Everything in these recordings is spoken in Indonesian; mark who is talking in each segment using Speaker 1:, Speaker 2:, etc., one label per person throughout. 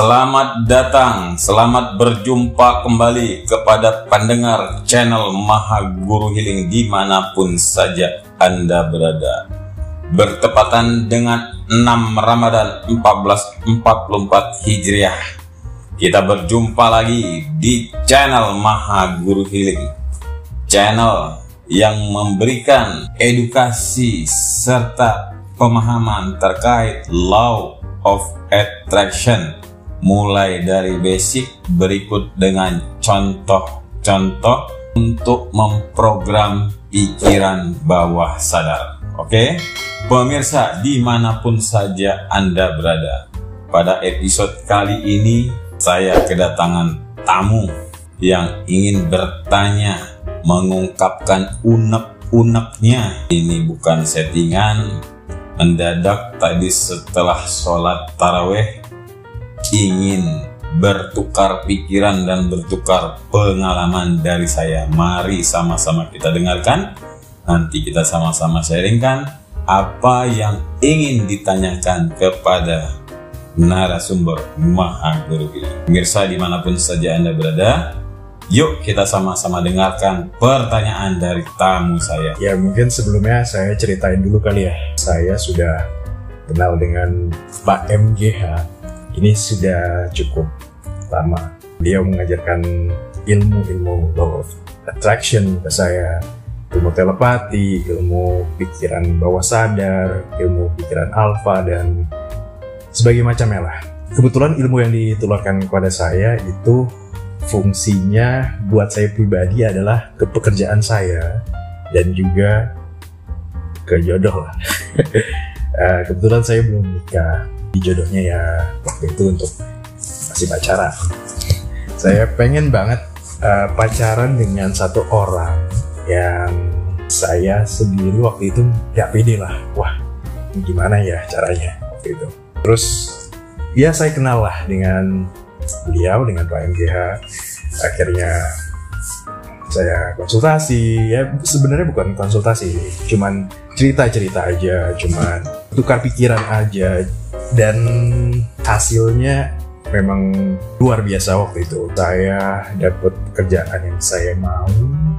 Speaker 1: Selamat datang, selamat berjumpa kembali kepada pendengar channel Maha Guru Healing dimanapun saja Anda berada. Bertepatan dengan 6 Ramadan 1444 Hijriah, kita berjumpa lagi di channel Maha Guru Healing, channel yang memberikan edukasi serta pemahaman terkait Law of Attraction, mulai dari basic berikut dengan contoh-contoh untuk memprogram pikiran bawah sadar. Oke, pemirsa dimanapun saja Anda berada, pada episode kali ini saya kedatangan tamu yang ingin bertanya, mengungkapkan unek-uneknya. Ini bukan settingan, mendadak tadi setelah sholat taraweh ingin bertukar pikiran dan bertukar pengalaman dari saya. Mari sama-sama kita dengarkan, nanti kita sama-sama sharingkan apa yang ingin ditanyakan kepada narasumber Maha Guru Healing. Pemirsa dimanapun saja Anda berada, yuk kita sama-sama dengarkan pertanyaan dari tamu saya.
Speaker 2: Ya, mungkin sebelumnya saya ceritain dulu kali ya. Saya sudah kenal dengan Pak MGH ini sudah cukup lama. Beliau mengajarkan ilmu Law of Attraction ke saya, ilmu telepati, ilmu pikiran bawah sadar, ilmu pikiran alfa, dan sebagainya macamnya lah. Kebetulan ilmu yang ditularkan kepada saya itu fungsinya buat saya pribadi adalah ke pekerjaan saya dan juga ke jodoh lah. Kebetulan saya belum menikah, di jodohnya ya waktu itu untuk masih pacaran. Saya pengen banget pacaran dengan satu orang yang saya sendiri waktu itu gak pede lah. Wah, gimana ya caranya waktu itu. Terus ya saya kenal lah dengan beliau, dengan Pak MGH. Akhirnya saya konsultasi, ya sebenarnya bukan konsultasi, cuman cerita-cerita aja, cuman tukar pikiran aja, dan hasilnya memang luar biasa waktu itu. Saya dapat pekerjaan yang saya mau,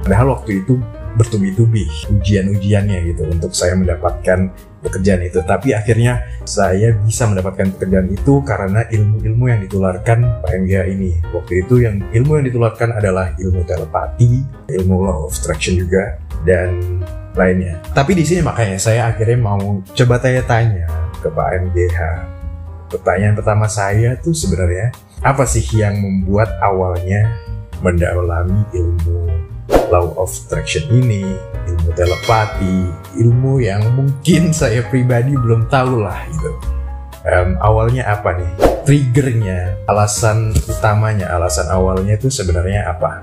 Speaker 2: padahal waktu itu bertubi-tubi ujian-ujiannya gitu untuk saya mendapatkan pekerjaan itu. Tapi akhirnya saya bisa mendapatkan pekerjaan itu karena ilmu-ilmu yang ditularkan Pak MGH ini. Waktu itu yang ilmu yang ditularkan adalah ilmu telepati, ilmu Law of Attraction juga, dan lainnya. Tapi di sini makanya saya akhirnya mau coba tanya-tanya ke Pak MGH. Pertanyaan pertama saya tuh sebenarnya apa sih yang membuat awalnya mendalami ilmu Law of Attraction ini, ilmu telepati, ilmu yang mungkin saya pribadi belum tahu lah gitu. Awalnya apa nih? Triggernya, alasan utamanya, alasan awalnya itu sebenarnya apa?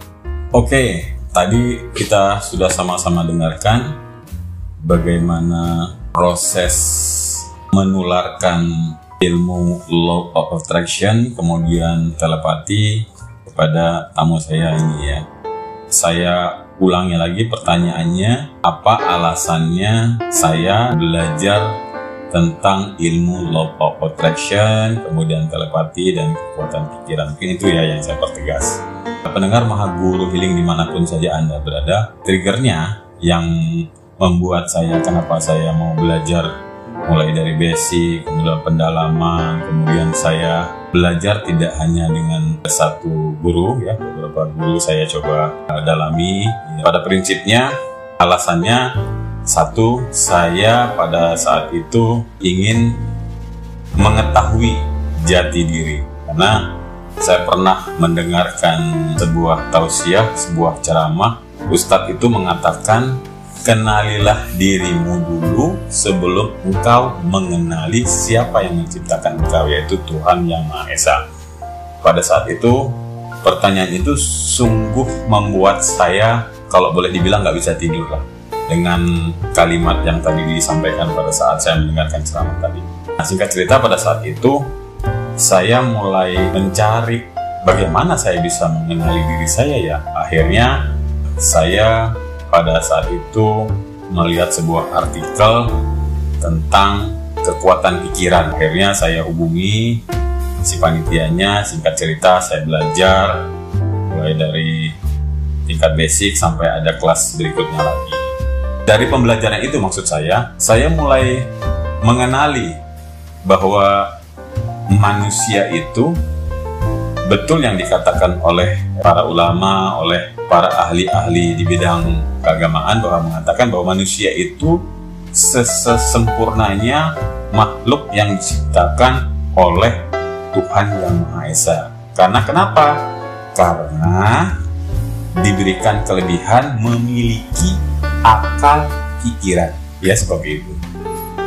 Speaker 1: Oke, tadi kita sudah sama-sama dengarkan bagaimana proses menularkan ilmu Law of Attraction kemudian telepati kepada tamu saya ini ya. Saya ulangi lagi pertanyaannya, apa alasannya saya belajar tentang ilmu Law of Attraction, kemudian telepati dan kekuatan pikiran. Mungkin itu ya yang saya pertegas. Pendengar Maha Guru Healing dimanapun saja Anda berada, triggernya yang membuat saya, kenapa saya mau belajar mulai dari basic, kemudian pendalaman, kemudian saya belajar tidak hanya dengan satu guru ya, beberapa guru saya coba dalami. Pada prinsipnya alasannya satu, saya pada saat itu ingin mengetahui jati diri, karena saya pernah mendengarkan sebuah tausiah, sebuah ceramah, Ustadz itu mengatakan, kenalilah dirimu dulu sebelum engkau mengenali siapa yang menciptakan engkau, yaitu Tuhan Yang Maha Esa. Pada saat itu, pertanyaan itu sungguh membuat saya, kalau boleh dibilang, nggak bisa tidur lah dengan kalimat yang tadi disampaikan pada saat saya mendengarkan ceramah tadi. Nah, singkat cerita, pada saat itu saya mulai mencari bagaimana saya bisa mengenali diri saya ya. Akhirnya saya pada saat itu melihat sebuah artikel tentang kekuatan pikiran. Akhirnya saya hubungi si panitianya. Singkat cerita, saya belajar mulai dari tingkat basic sampai ada kelas berikutnya lagi. Dari pembelajaran itu maksud saya mulai mengenali bahwa manusia itu betul yang dikatakan oleh para ulama, oleh para ahli-ahli di bidang keagamaan, bahwa mengatakan bahwa manusia itu sesempurnanya makhluk yang diciptakan oleh Tuhan Yang Maha Esa. Karena kenapa? Karena diberikan kelebihan memiliki akal pikiran. Ya, seperti itu.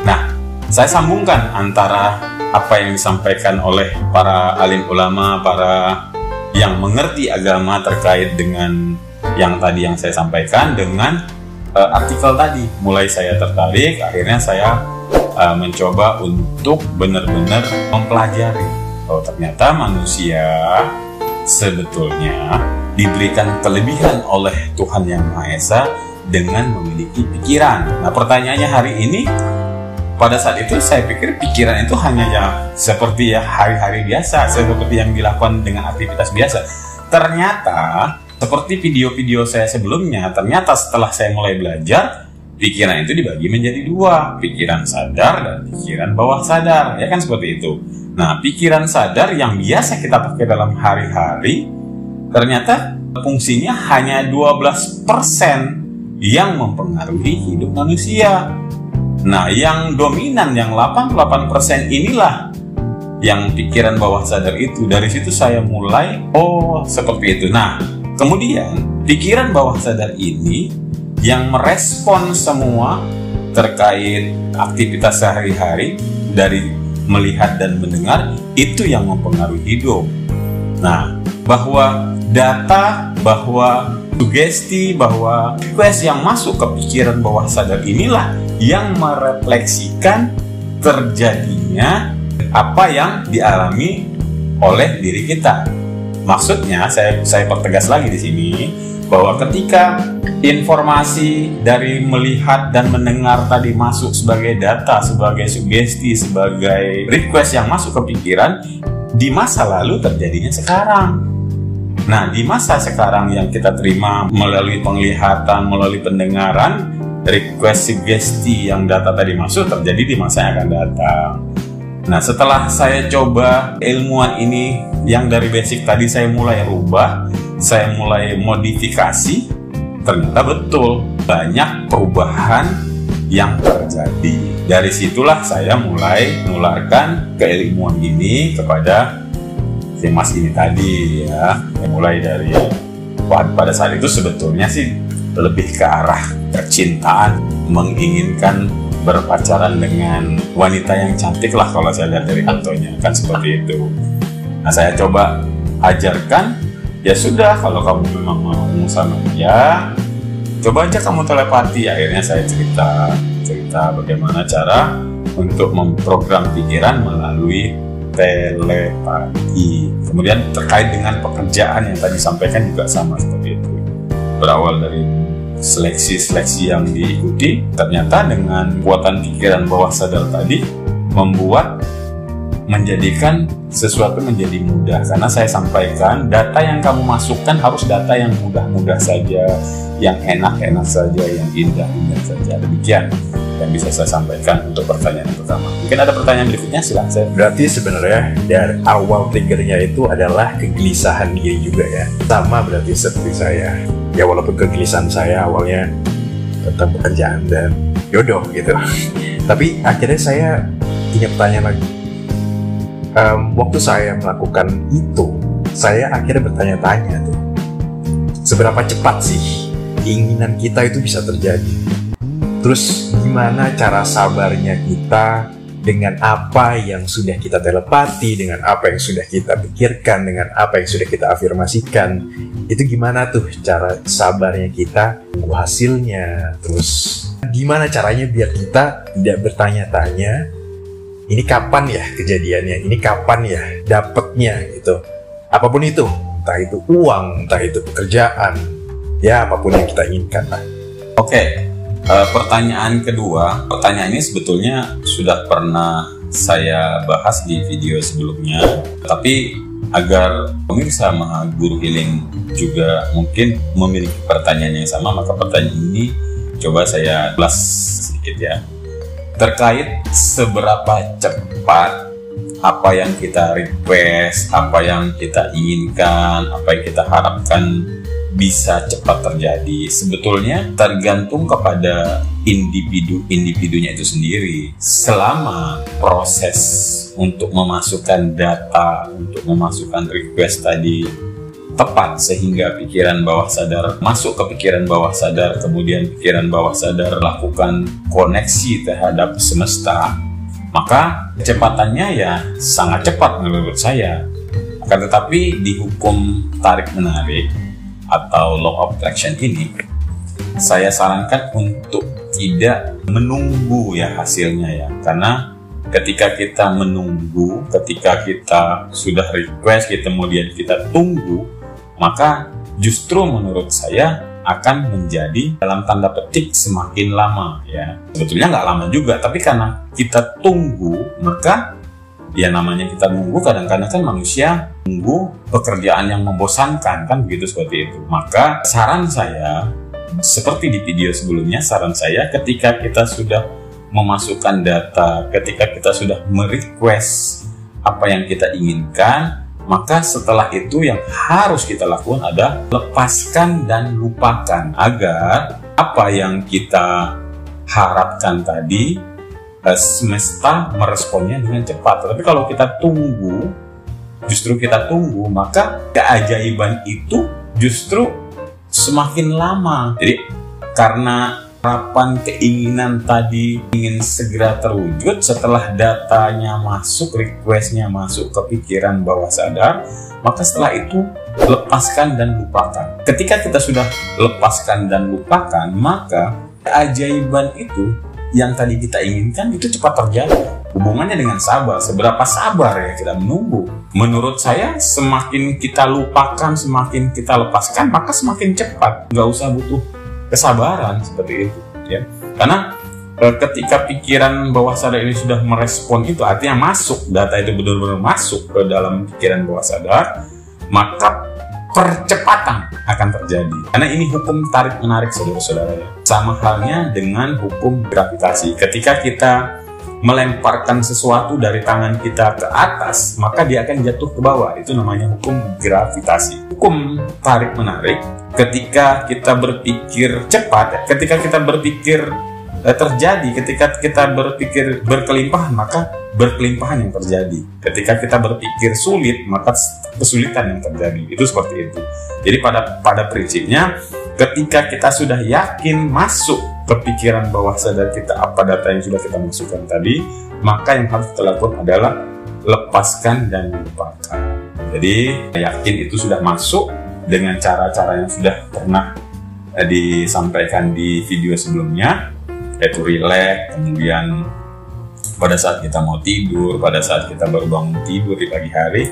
Speaker 1: Nah, saya sambungkan antara apa yang disampaikan oleh para alim ulama, para yang mengerti agama terkait dengan yang tadi yang saya sampaikan dengan artikel tadi. Mulai saya tertarik, akhirnya saya mencoba untuk benar-benar mempelajari bahwa ternyata manusia sebetulnya diberikan kelebihan oleh Tuhan Yang Maha Esa dengan memiliki pikiran. Nah, pertanyaannya hari ini, pada saat itu saya pikir pikiran itu hanya ya seperti ya hari-hari biasa, seperti yang dilakukan dengan aktivitas biasa. Ternyata seperti video-video saya sebelumnya, ternyata setelah saya mulai belajar, pikiran itu dibagi menjadi dua, pikiran sadar dan pikiran bawah sadar, ya kan seperti itu. Nah, pikiran sadar yang biasa kita pakai dalam hari-hari, ternyata fungsinya hanya 12% yang mempengaruhi hidup manusia. Nah, yang dominan, yang 88% inilah yang pikiran bawah sadar itu. Dari situ saya mulai, oh seperti itu. Nah, kemudian pikiran bawah sadar ini yang merespon semua terkait aktivitas sehari-hari, dari melihat dan mendengar, itu yang mempengaruhi hidup. Nah, bahwa data, bahwa sugesti, bahwa request yang masuk ke pikiran bawah sadar inilah yang merefleksikan terjadinya apa yang dialami oleh diri kita. Maksudnya, saya pertegas lagi di sini bahwa ketika informasi dari melihat dan mendengar tadi masuk sebagai data, sebagai sugesti, sebagai request yang masuk ke pikiran, di masa lalu terjadinya sekarang. Nah, di masa sekarang yang kita terima melalui penglihatan, melalui pendengaran, request sugesti yang data tadi masuk terjadi di masa yang akan datang. Nah, setelah saya coba ilmuwan ini yang dari basic tadi saya mulai rubah, saya mulai modifikasi, ternyata betul banyak perubahan yang terjadi. Dari situlah saya mulai menularkan keilmuan ini kepada si Mas ini tadi, ya. Mulai dari pada saat itu sebetulnya sih lebih ke arah kecintaan, menginginkan berpacaran dengan wanita yang cantik lah kalau saya lihat dari fotonya, kan seperti itu. Nah, saya coba ajarkan, ya sudah, kalau kamu memang mau sama dia, coba aja kamu telepati. Akhirnya saya cerita bagaimana cara untuk memprogram pikiran melalui telepati. Kemudian terkait dengan pekerjaan yang tadi sampaikan juga sama seperti itu. Berawal dari seleksi yang diikuti, ternyata dengan kuatan pikiran bawah sadar tadi menjadikan sesuatu menjadi mudah. Karena saya sampaikan, data yang kamu masukkan harus data yang mudah-mudah saja, yang enak-enak saja, yang indah-indah saja. Demikian yang bisa saya sampaikan untuk pertanyaan pertama. Mungkin ada pertanyaan berikutnya, silahkan.
Speaker 2: Berarti sebenarnya dari awal triggernya itu adalah kegelisahan diri juga ya. Sama berarti seperti saya. Ya, walaupun kegelisahan saya awalnya tentang pekerjaan dan jodoh gitu. Tapi akhirnya saya punya pertanyaan lagi. Waktu saya melakukan itu, saya akhirnya bertanya-tanya tuh, seberapa cepat sih keinginan kita itu bisa terjadi? Terus gimana cara sabarnya kita dengan apa yang sudah kita telepati, dengan apa yang sudah kita pikirkan, dengan apa yang sudah kita afirmasikan? Itu gimana tuh cara sabarnya kita, tunggu hasilnya? Terus gimana caranya biar kita tidak bertanya-tanya, ini kapan ya kejadiannya, ini kapan ya dapetnya gitu. Apapun itu, entah itu uang, entah itu pekerjaan, ya apapun yang kita inginkan lah.
Speaker 1: Oke. Pertanyaan kedua, pertanyaan ini sebetulnya sudah pernah saya bahas di video sebelumnya, tapi agar pemirsa Guru Healing juga mungkin memiliki pertanyaan yang sama, maka pertanyaan ini coba saya ulas sedikit ya. Terkait seberapa cepat apa yang kita request, apa yang kita inginkan, apa yang kita harapkan bisa cepat terjadi, sebetulnya tergantung kepada individunya itu sendiri. Selama proses untuk memasukkan data, untuk memasukkan request tadi tepat, sehingga pikiran bawah sadar masuk ke pikiran bawah sadar, kemudian pikiran bawah sadar lakukan koneksi terhadap semesta, maka kecepatannya ya sangat cepat menurut saya. Akan tetapi di hukum tarik-menarik atau law of attraction ini, saya sarankan untuk tidak menunggu ya hasilnya ya. Karena ketika kita menunggu, ketika kita sudah request, kemudian kita tunggu, maka justru menurut saya akan menjadi dalam tanda petik semakin lama ya. Sebetulnya nggak lama juga, tapi karena kita tunggu, maka ya namanya kita nunggu, kadang-kadang kan manusia nunggu pekerjaan yang membosankan kan, begitu, seperti itu. Maka saran saya, seperti di video sebelumnya, saran saya ketika kita sudah memasukkan data, ketika kita sudah merequest apa yang kita inginkan, maka setelah itu yang harus kita lakukan adalah lepaskan dan lupakan, agar apa yang kita harapkan tadi semesta meresponnya dengan cepat. Tapi kalau kita tunggu, justru kita tunggu, maka keajaiban itu justru semakin lama. Jadi karena harapan, keinginan tadi ingin segera terwujud, setelah datanya masuk, requestnya masuk ke pikiran bawah sadar, maka setelah itu lepaskan dan lupakan. Ketika kita sudah lepaskan dan lupakan, maka keajaiban itu yang tadi kita inginkan itu cepat terjadi. Hubungannya dengan sabar, seberapa sabar ya kita menunggu. Menurut saya semakin kita lupakan, semakin kita lepaskan, maka semakin cepat. Nggak usah butuh kesabaran seperti itu ya. Karena ketika pikiran bawah sadar ini sudah merespon itu, artinya masuk, data itu benar-benar masuk ke dalam pikiran bawah sadar, maka percepatan akan terjadi. Karena ini hukum tarik-menarik, saudara-saudara. Sama halnya dengan hukum gravitasi. Ketika kita melemparkan sesuatu dari tangan kita ke atas, maka dia akan jatuh ke bawah. Itu namanya hukum gravitasi. Hukum tarik-menarik, ketika kita berpikir cepat, ketika kita berpikir terjadi, ketika kita berpikir berkelimpahan, maka berkelimpahan yang terjadi. Ketika kita berpikir sulit, maka kesulitan yang terjadi. Itu seperti itu. Jadi pada prinsipnya, ketika kita sudah yakin masuk ke pikiran bawah sadar kita apa data yang sudah kita masukkan tadi, maka yang harus kita lakukan adalah lepaskan dan lupakan. Jadi yakin itu sudah masuk dengan cara-cara yang sudah pernah disampaikan di video sebelumnya, yaitu relax, kemudian pada saat kita mau tidur, pada saat kita baru bangun tidur di pagi hari,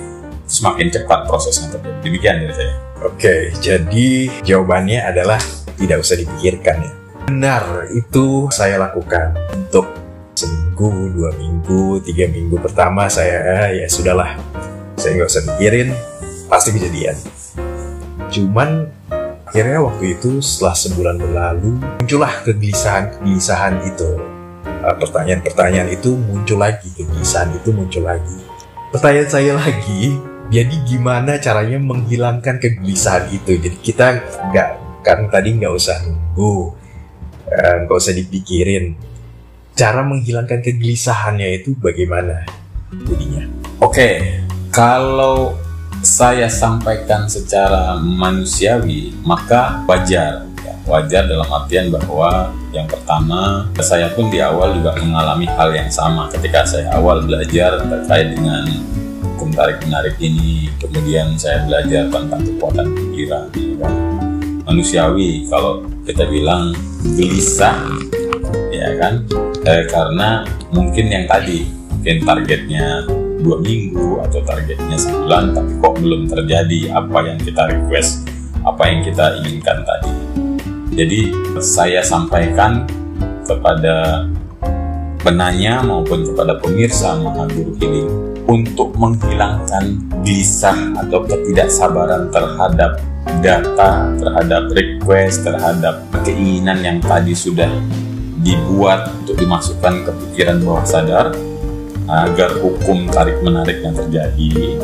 Speaker 1: semakin cepat prosesnya terjadi. Demikian dari saya.
Speaker 2: Oke, jadi jawabannya adalah tidak usah dipikirkan ya. Benar, itu saya lakukan untuk seminggu, 2 minggu, 3 minggu pertama saya ya sudahlah, saya nggak usah pikirin, pasti kejadian. Cuman akhirnya waktu itu setelah sebulan berlalu, muncullah kegelisahan itu. Pertanyaan-pertanyaan itu muncul lagi, kegelisahan itu muncul lagi. Pertanyaan saya lagi, jadi gimana caranya menghilangkan kegelisahan itu? Jadi kita tadi nggak usah nunggu, nggak usah dipikirin. Cara menghilangkan kegelisahannya itu bagaimana jadinya?
Speaker 1: Oke, kalau saya sampaikan secara manusiawi, maka wajar. Wajar dalam artian bahwa yang pertama, saya pun di awal juga mengalami hal yang sama ketika saya awal belajar terkait dengan hukum tarik-menarik ini. Kemudian saya belajar tentang kekuatan pikiran. Manusiawi kalau kita bilang gelisah, ya kan? Karena mungkin yang tadi, mungkin targetnya 2 minggu atau targetnya sebulan, tapi kok belum terjadi apa yang kita request, apa yang kita inginkan tadi. Jadi saya sampaikan kepada penanya maupun kepada pemirsa Mahaguru Healing untuk menghilangkan gelisah atau ketidaksabaran terhadap data, terhadap request, terhadap keinginan yang tadi sudah dibuat untuk dimasukkan ke pikiran bawah sadar agar hukum tarik-menarik yang terjadi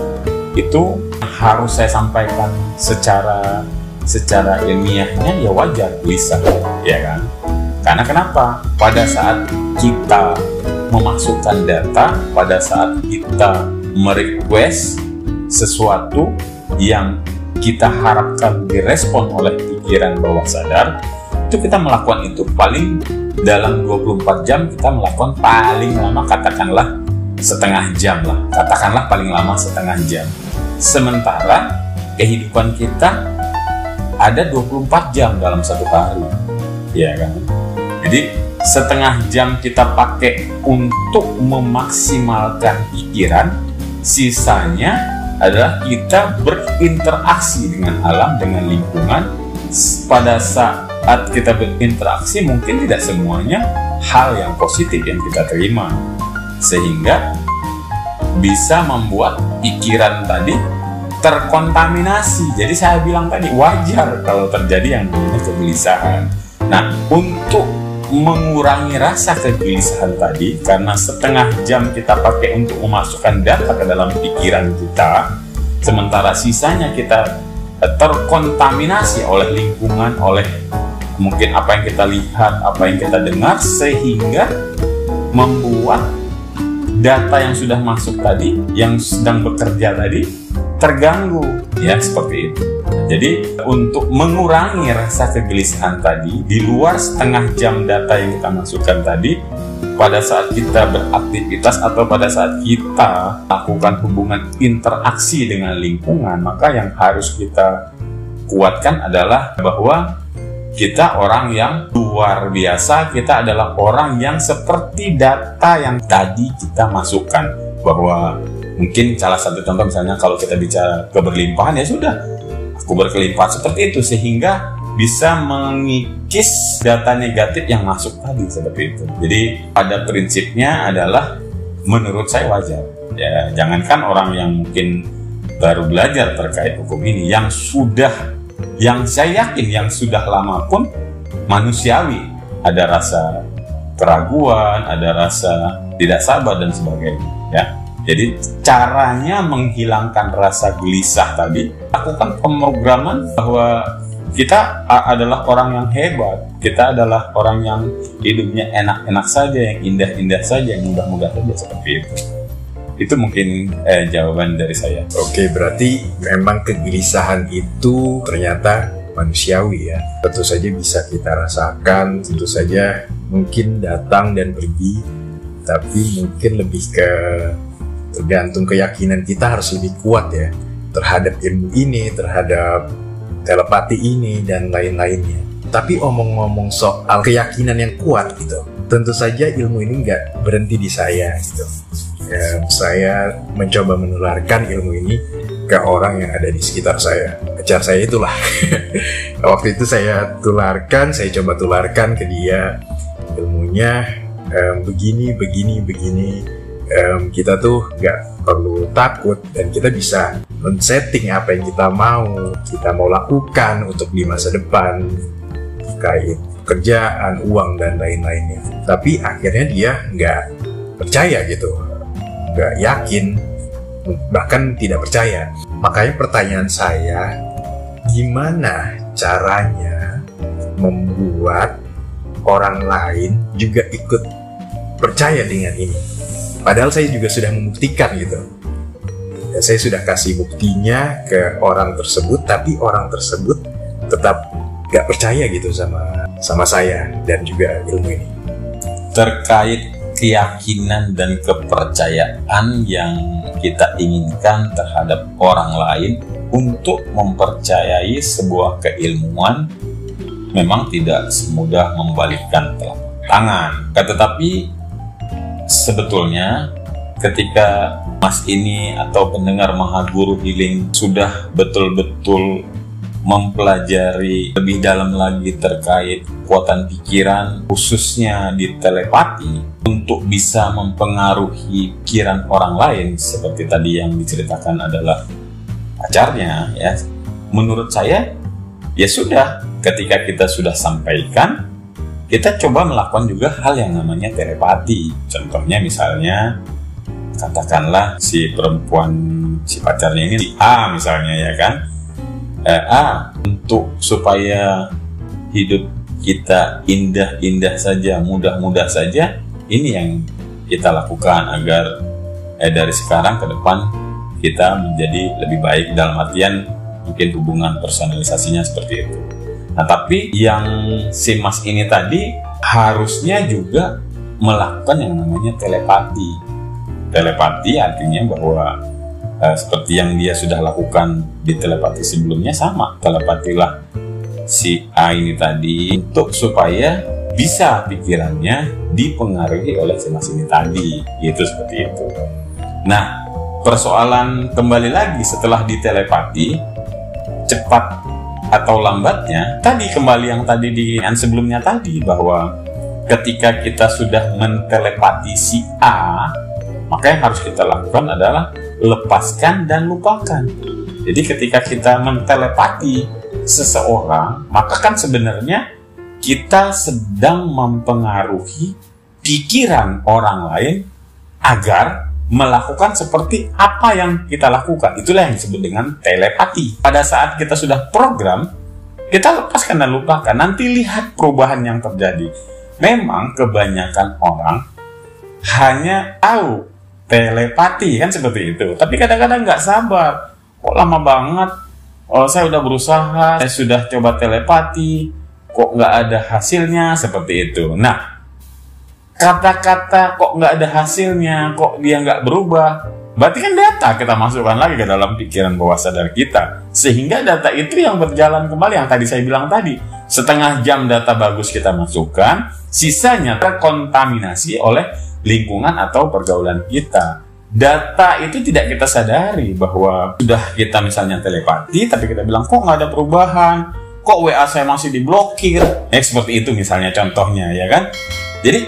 Speaker 1: itu harus saya sampaikan secara ilmiahnya, ya wajar gelisah, ya kan? Karena kenapa? Pada saat kita memasukkan data, pada saat kita merequest sesuatu yang kita harapkan direspon oleh pikiran bawah sadar, itu kita melakukan itu paling dalam 24 jam, kita melakukan paling lama katakanlah setengah jam lah, katakanlah paling lama setengah jam. Sementara kehidupan kita ada 24 jam dalam satu hari, ya kan? Jadi setengah jam kita pakai untuk memaksimalkan pikiran, sisanya adalah kita berinteraksi dengan alam, dengan lingkungan. Pada saat kita berinteraksi mungkin tidak semuanya hal yang positif yang kita terima, sehingga bisa membuat pikiran tadi terkontaminasi. Jadi saya bilang tadi wajar kalau terjadi yang namanya kegelisahan. Nah, untuk mengurangi rasa kegelisahan tadi, karena setengah jam kita pakai untuk memasukkan data ke dalam pikiran kita, sementara sisanya kita terkontaminasi oleh lingkungan, oleh mungkin apa yang kita lihat, apa yang kita dengar, sehingga membuat data yang sudah masuk tadi, yang sedang bekerja tadi, terganggu, ya seperti itu. Jadi untuk mengurangi rasa kegelisahan tadi, di luar setengah jam data yang kita masukkan tadi, pada saat kita beraktivitas atau pada saat kita lakukan hubungan interaksi dengan lingkungan, maka yang harus kita kuatkan adalah bahwa kita orang yang luar biasa, kita adalah orang yang seperti data yang tadi kita masukkan. Bahwa mungkin salah satu contoh misalnya kalau kita bicara keberlimpahan, ya sudah, aku berkelimpahan seperti itu, sehingga bisa mengikis data negatif yang masuk tadi seperti itu. Jadi pada prinsipnya adalah menurut saya wajar. Ya, jangankan orang yang mungkin baru belajar terkait hukum ini, yang saya yakin yang sudah lama pun manusiawi, ada rasa keraguan, ada rasa tidak sabar dan sebagainya, ya. Jadi caranya menghilangkan rasa gelisah tadi, lakukan pemrograman bahwa kita adalah orang yang hebat, kita adalah orang yang hidupnya enak-enak saja, yang indah-indah saja, yang mudah-mudah saja, seperti itu. Itu mungkin jawaban dari saya.
Speaker 2: Oke, berarti memang kegelisahan itu ternyata manusiawi ya. Tentu saja bisa kita rasakan, tentu saja mungkin datang dan pergi, tapi mungkin lebih ke tergantung keyakinan kita harus lebih kuat ya terhadap ilmu ini, terhadap telepati ini, dan lain-lainnya. Tapi omong-ngomong soal keyakinan yang kuat gitu, tentu saja ilmu ini nggak berhenti di saya gitu. Ya, saya mencoba menularkan ilmu ini ke orang yang ada di sekitar saya. Pacar saya itulah. Waktu itu saya coba tularkan ke dia ilmunya, begini. Kita tuh nggak perlu takut dan kita bisa men-setting apa yang kita mau lakukan untuk di masa depan, terkait pekerjaan, uang, dan lain-lainnya. Tapi akhirnya dia nggak percaya gitu, nggak yakin, bahkan tidak percaya. Makanya pertanyaan saya, gimana caranya membuat orang lain juga ikut percaya dengan ini? Padahal saya juga sudah membuktikan gitu. Ya, saya sudah kasih buktinya ke orang tersebut, tapi orang tersebut tetap gak percaya gitu sama saya dan juga ilmu ini.
Speaker 1: Terkait keyakinan dan kepercayaan yang kita inginkan terhadap orang lain untuk mempercayai sebuah keilmuan, memang tidak semudah membalikkan telapak tangan. Tetapi sebetulnya ketika Mas ini atau pendengar Mahaguru Healing sudah betul-betul mempelajari lebih dalam lagi terkait kekuatan pikiran, khususnya di telepati, untuk bisa mempengaruhi pikiran orang lain seperti tadi yang diceritakan adalah pacarnya, ya. Menurut saya, ya sudah, ketika kita sudah sampaikan, kita coba melakukan juga hal yang namanya telepati. Contohnya misalnya, katakanlah si perempuan, si pacarnya ini si A misalnya, ya kan, untuk supaya hidup kita indah-indah saja, mudah-mudah saja, ini yang kita lakukan agar dari sekarang ke depan kita menjadi lebih baik, dalam artian mungkin hubungan personalisasinya seperti itu. Nah, tapi yang si Mas ini tadi harusnya juga melakukan yang namanya telepati. Telepati artinya bahwa seperti yang dia sudah lakukan di telepati sebelumnya, sama, telepatilah si A ini tadi untuk supaya bisa pikirannya dipengaruhi oleh si Mas ini tadi, gitu, seperti itu. Nah, persoalan kembali lagi setelah ditelepati, cepat atau lambatnya, tadi kembali yang tadi di yang sebelumnya tadi, bahwa ketika kita sudah mentelepati si A, maka yang harus kita lakukan adalah lepaskan dan lupakan. Jadi ketika kita mentelepati seseorang, maka kan sebenarnya kita sedang mempengaruhi pikiran orang lain agar melakukan seperti apa yang kita lakukan. Itulah yang disebut dengan telepati. Pada saat kita sudah program, kita lepaskan dan lupakan. Nanti lihat perubahan yang terjadi. Memang kebanyakan orang hanya tahu telepati, kan seperti itu. Tapi kadang-kadang nggak sabar. Kok lama banget? Oh, saya udah berusaha, saya sudah coba telepati, kok nggak ada hasilnya, seperti itu. Nah, kata-kata kok nggak ada hasilnya, kok dia nggak berubah, berarti kan data kita masukkan lagi ke dalam pikiran bawah sadar kita, sehingga data itu yang berjalan kembali, yang tadi saya bilang tadi, setengah jam data bagus kita masukkan, sisanya terkontaminasi oleh lingkungan atau pergaulan kita. Data itu tidak kita sadari bahwa sudah kita misalnya telepati, tapi kita bilang kok nggak ada perubahan, kok WA saya masih diblokir, seperti itu misalnya contohnya, ya kan. Jadi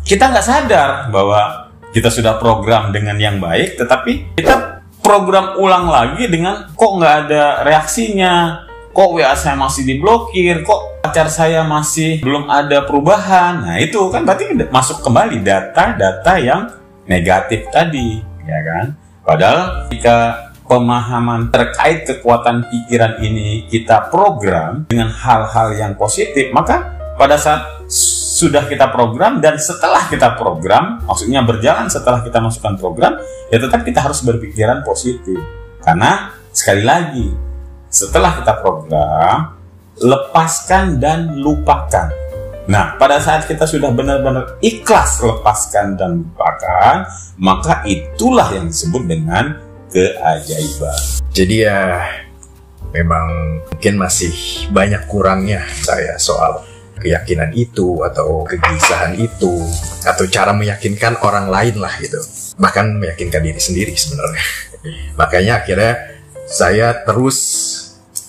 Speaker 1: kita nggak sadar bahwa kita sudah program dengan yang baik, tetapi kita program ulang lagi dengan kok nggak ada reaksinya, kok WA saya masih diblokir, kok pacar saya masih belum ada perubahan. Nah itu kan berarti masuk kembali data-data yang negatif tadi, ya kan. Padahal jika pemahaman terkait kekuatan pikiran ini kita program dengan hal-hal yang positif, maka pada saat sudah kita program dan setelah kita program, maksudnya berjalan setelah kita masukkan program, ya tetap kita harus berpikiran positif. Karena sekali lagi, setelah kita program, lepaskan dan lupakan. Nah, pada saat kita sudah benar-benar ikhlas lepaskan dan lupakan, maka itulah yang disebut dengan keajaiban.
Speaker 2: Jadi ya, memang mungkin masih banyak kurangnya saya soal keyakinan itu, atau kegelisahan itu, atau cara meyakinkan orang lain lah gitu. Bahkan meyakinkan diri sendiri sebenarnya. Makanya akhirnya saya terus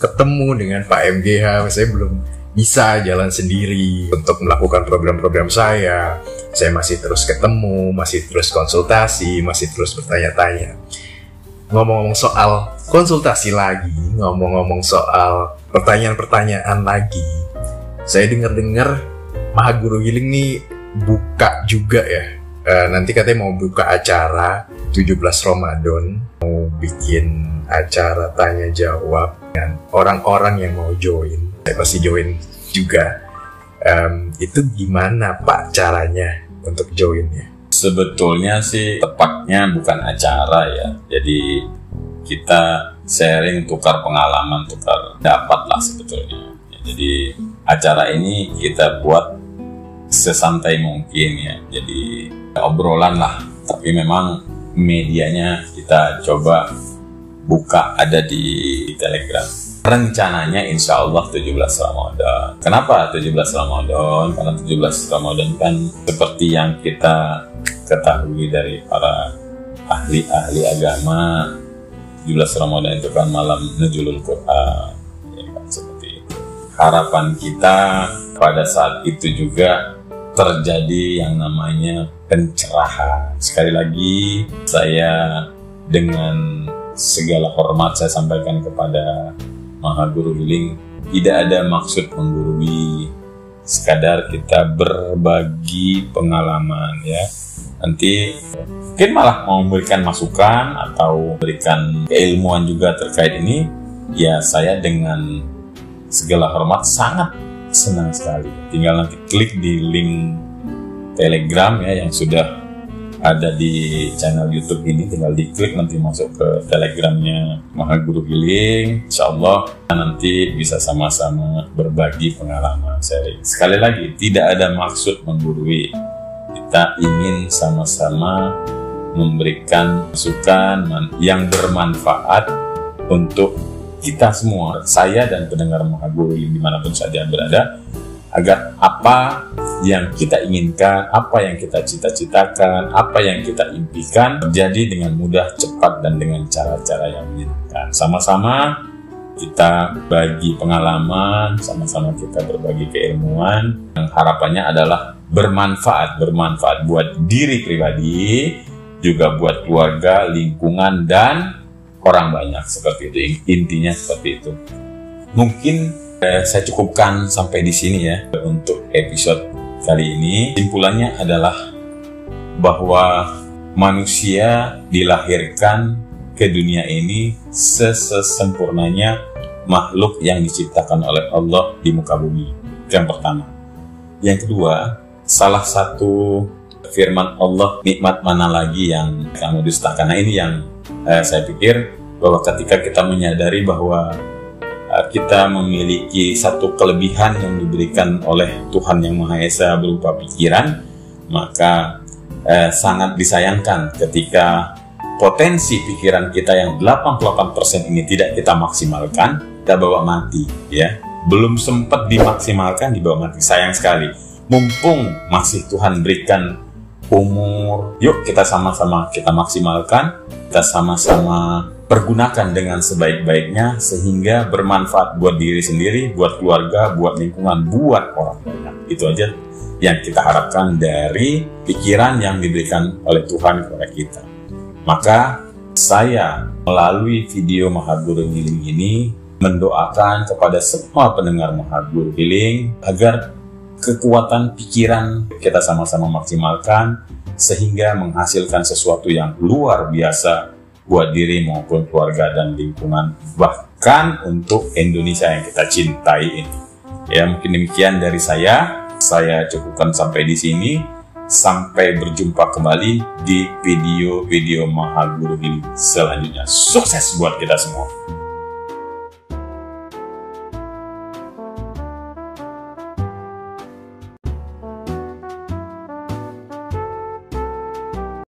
Speaker 2: ketemu dengan Pak MGH, saya belum bisa jalan sendiri untuk melakukan program-program saya. Saya masih terus ketemu, masih terus konsultasi, masih terus bertanya-tanya. Ngomong-ngomong soal konsultasi lagi, ngomong-ngomong soal pertanyaan-pertanyaan lagi, saya dengar-dengar Maha Guru Healing nih buka juga ya. Nanti katanya mau buka acara 17 Ramadan, mau bikin acara tanya jawab dengan orang-orang yang mau join. Saya pasti join juga. Itu gimana Pak caranya untuk joinnya?
Speaker 1: Sebetulnya sih tepatnya bukan acara ya. Jadi kita sharing, tukar pengalaman, tukar dapat lah sebetulnya. Jadi acara ini kita buat sesantai mungkin ya. Jadi obrolan lah. Tapi memang medianya kita coba buka ada di Telegram. Rencananya insya Allah 17 Ramadan. Kenapa 17 Ramadan? Karena 17 Ramadan kan seperti yang kita ketahui dari para ahli-ahli agama, 17 Ramadan itu kan malam Nuzulul Quran, ya kan, seperti itu. Harapan kita pada saat itu juga terjadi yang namanya pencerahan. Sekali lagi, saya dengan segala hormat saya sampaikan kepada Maha Guru Healing, tidak ada maksud menggurui, sekadar kita berbagi pengalaman ya. Nanti mungkin malah mau memberikan masukan atau memberikan keilmuan juga terkait ini, ya saya dengan segala hormat sangat senang sekali. Tinggal nanti klik di link Telegram ya yang sudah ada di channel YouTube ini, tinggal diklik nanti masuk ke Telegramnya Maha Guru Healing. Insyaallah nanti bisa sama-sama berbagi pengalaman sharing. Sekali lagi, tidak ada maksud menggurui. Kita ingin sama-sama memberikan masukan yang bermanfaat untuk kita semua, saya dan pendengar Maha Guru Healing dimanapun saja berada, agar apa yang kita inginkan, apa yang kita cita-citakan, apa yang kita impikan terjadi dengan mudah, cepat, dan dengan cara-cara yang menyenangkan. Sama-sama kita bagi pengalaman, sama-sama kita berbagi keilmuan, yang harapannya adalah bermanfaat buat diri pribadi, juga buat keluarga, lingkungan, dan orang banyak. Seperti itu, intinya seperti itu. Mungkin saya cukupkan sampai di sini ya untuk episode kali ini. Simpulannya adalah bahwa manusia dilahirkan ke dunia ini sesempurnanya makhluk yang diciptakan oleh Allah di muka bumi. Itu yang pertama. Yang kedua, salah satu firman Allah, nikmat mana lagi yang kamu dustakan. Nah ini yang saya pikir bahwa ketika kita menyadari bahwa kita memiliki satu kelebihan yang diberikan oleh Tuhan Yang Maha Esa berupa pikiran, maka sangat disayangkan ketika potensi pikiran kita yang 88% ini tidak kita maksimalkan, kita bawa mati ya. Belum sempat dimaksimalkan dibawa mati, sayang sekali. Mumpung masih Tuhan berikan umur, yuk kita sama-sama kita maksimalkan, kita sama-sama pergunakan dengan sebaik-baiknya sehingga bermanfaat buat diri sendiri, buat keluarga, buat lingkungan, buat orang banyak. Itu aja yang kita harapkan dari pikiran yang diberikan oleh Tuhan kepada kita. Maka saya melalui video Maha Guru Healing ini mendoakan kepada semua pendengar Maha Guru Healing agar kekuatan pikiran kita sama-sama maksimalkan sehingga menghasilkan sesuatu yang luar biasa buat diri maupun keluarga dan lingkungan, bahkan untuk Indonesia yang kita cintai ini. Ya, mungkin demikian dari saya cukupkan sampai di sini. Sampai berjumpa kembali di video-video Maha Guru Healing selanjutnya. Sukses buat kita semua.